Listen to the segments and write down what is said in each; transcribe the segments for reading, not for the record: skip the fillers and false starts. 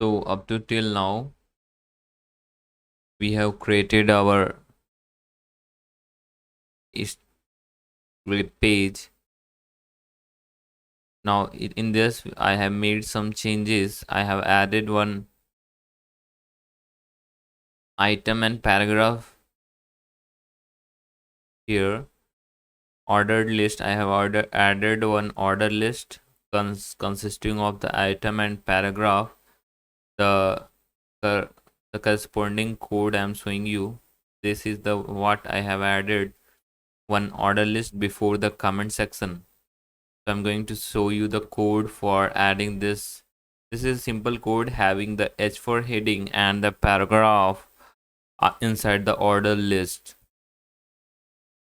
So up to till now, we have created our web page. Now in this, I have made some changes. I have added one item and paragraph here. Ordered list. I have added one order list consisting of the item and paragraph. The the, the corresponding code I'm showing you. This is the what I have added one order list before the comment section. So I'm going to show you the code for adding this. This is simple code having the H4 heading and the paragraph inside the order list.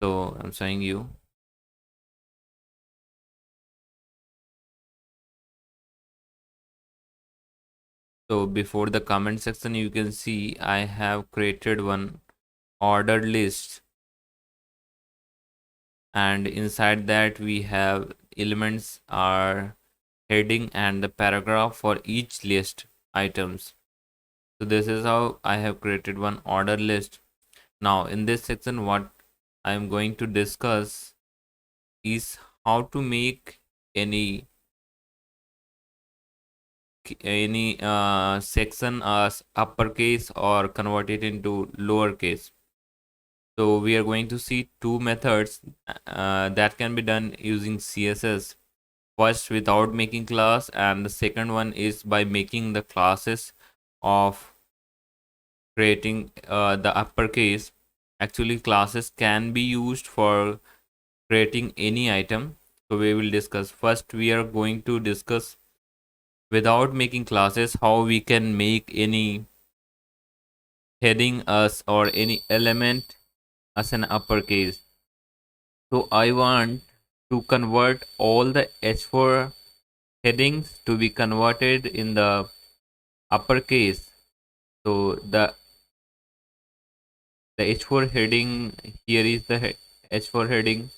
So I'm showing you. So before the comment section, you can see I have created one ordered list, and inside that we have elements are heading and the paragraph for each list items. So this is how I have created one order list. Now in this section, what I am going to discuss is how to make any section as uppercase or convert it into lowercase. So we are going to see two methods that can be done using CSS. First, without making class, and the second one is by making the classes of creating the uppercase. Actually, classes can be used for creating any item. So we will discuss. First, we are going to discuss without making classes how we can make any heading as or any element as an uppercase. So I want to convert all the H4 headings to be converted in the uppercase. So the H4 heading here is the H4 heading.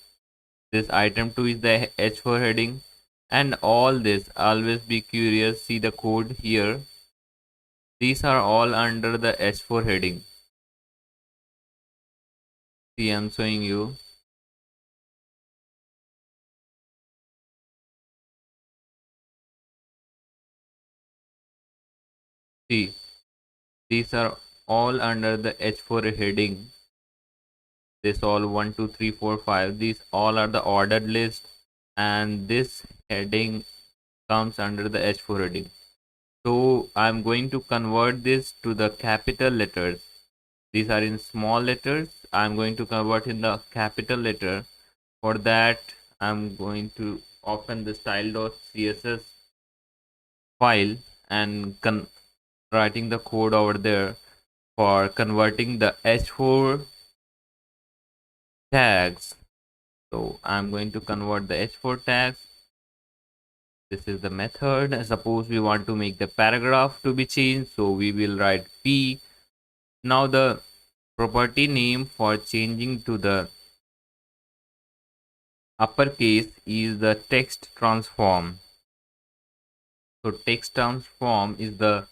This item 2 is the H4 heading, and all this, always be curious, see the code here. These are all under the H4 heading. See, I'm showing you. See, these are all under the H4 heading. This all 1 2 3 4 5, these all are the ordered list, and this heading comes under the H4 heading. So I'm going to convert this to the capital letters. These are in small letters. I'm going to convert in the capital letter. For that, I'm going to open the style.css file and writing the code over there for converting the H4 tags. So I'm going to convert the H4 tags. This is the method. Suppose we want to make the paragraph to be changed, so we will write p. Now the property name for changing to the uppercase is the text transform. So text transform is the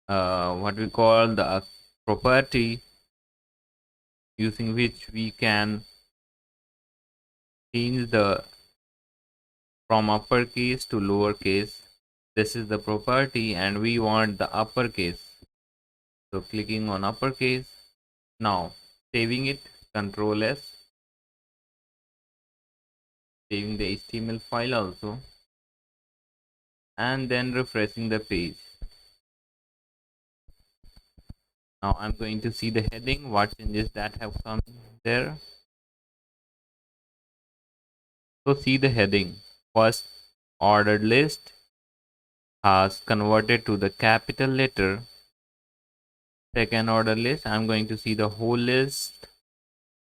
what we call the property using which we can change the from uppercase to lowercase. This is the property, and we want the uppercase. So clicking on uppercase. Now saving it, Control S, saving the HTML file also, and then refreshing the page. Now I'm going to see the heading, what changes that have come there. So see the heading. First, ordered list has converted to the capital letter. Second order list, I'm going to see the whole list.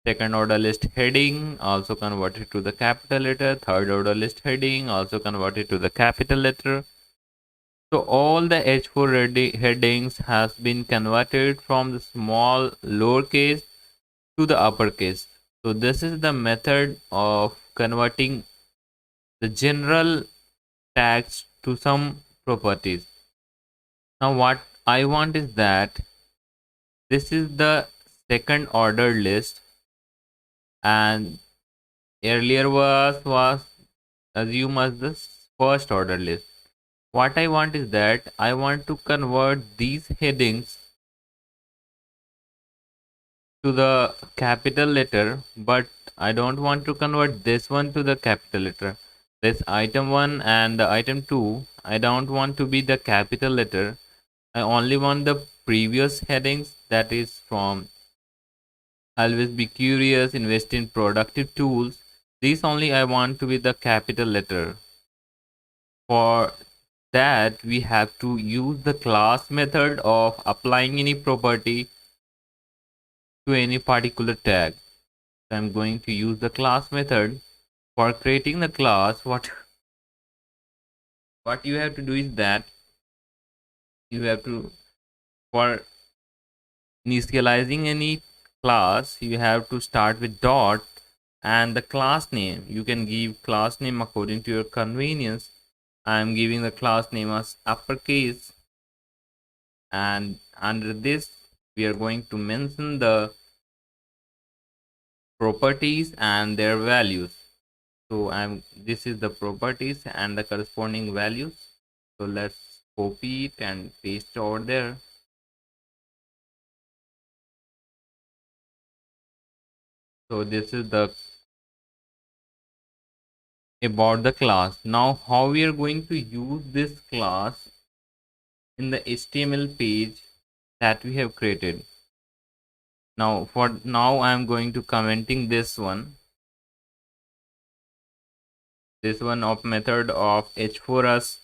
Second order list heading also converted to the capital letter. Third order list heading also converted to the capital letter. So all the H4 headings has been converted from the small lowercase to the uppercase. So this is the method of converting the general tags to some properties. Now what I want is that this is the second order list, and earlier was assumed as the first order list. What I want is that I want to convert these headings to the capital letter, but I don't want to convert this one to the capital letter. This item 1 and the item 2, I don't want to be the capital letter. I only want the previous headings, that is from always be curious, invest in productive tools. These only I want to be the capital letter. For that, we have to use the class method of applying any property to any particular tag. So I'm going to use the class method. For creating the class, what you have to do is that you have to, for initializing any class, you have to start with dot and the class name. You can give class name according to your convenience. I'm giving the class name as uppercase, and under this we are going to mention the properties and their values. So this is the properties and the corresponding values. So let's copy it and paste over there. So this is the about the class. Now how we are going to use this class in the HTML page that we have created. Now for now I am going to commenting this one of method of h4us